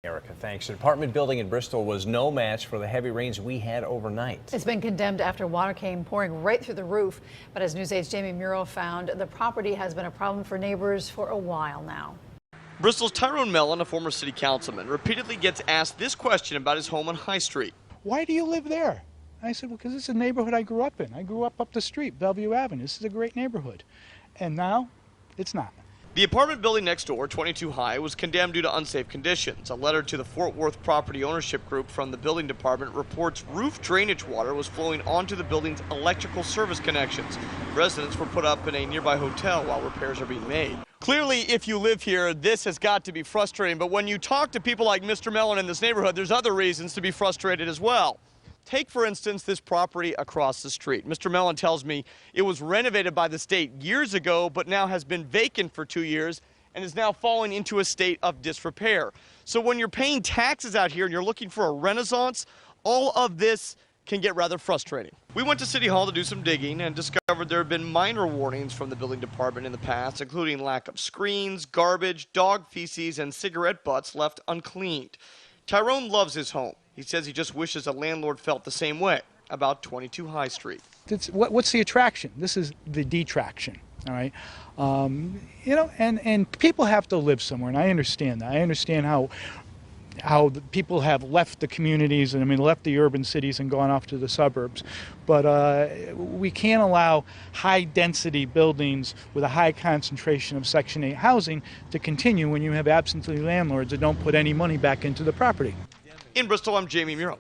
Erica, thanks. An apartment building in Bristol was no match for the heavy rains we had overnight. It's been condemned after water came pouring right through the roof. But as News 8's Jamie Muro found, the property has been a problem for neighbors for a while now. Bristol's Tyrone Mellon, a former city councilman, repeatedly gets asked this question about his home on High Street. Why do you live there? I said, well, because it's a neighborhood I grew up in. I grew up the street, Bellevue Avenue. This is a great neighborhood. And now, it's not. The apartment building next door, 22 high, was condemned due to unsafe conditions. A letter to the Fort Worth Property Ownership Group from the building department reports roof drainage water was flowing onto the building's electrical service connections. Residents were put up in a nearby hotel while repairs are being made. Clearly, if you live here, this has got to be frustrating. But when you talk to people like Mr. Mellon in this neighborhood, there's other reasons to be frustrated as well. Take, for instance, this property across the street. Mr. Mellon tells me it was renovated by the state years ago, but now has been vacant for 2 years and is now falling into a state of disrepair. So when you're paying taxes out here and you're looking for a renaissance, all of this can get rather frustrating. We went to City Hall to do some digging and discovered there have been minor warnings from the building department in the past, including lack of screens, garbage, dog feces, and cigarette butts left uncleaned. Tyrone loves his home. He says he just wishes a landlord felt the same way about 22 High Street. What's the attraction? This is the detraction, all right? You know, and people have to live somewhere, and I understand that. I understand how the people have left the communities and left the urban cities and gone off to the suburbs. But we can't allow high density buildings with a high concentration of Section 8 housing to continue when you have absentee landlords that don't put any money back into the property. In Bristol, I'm Jamie Muro.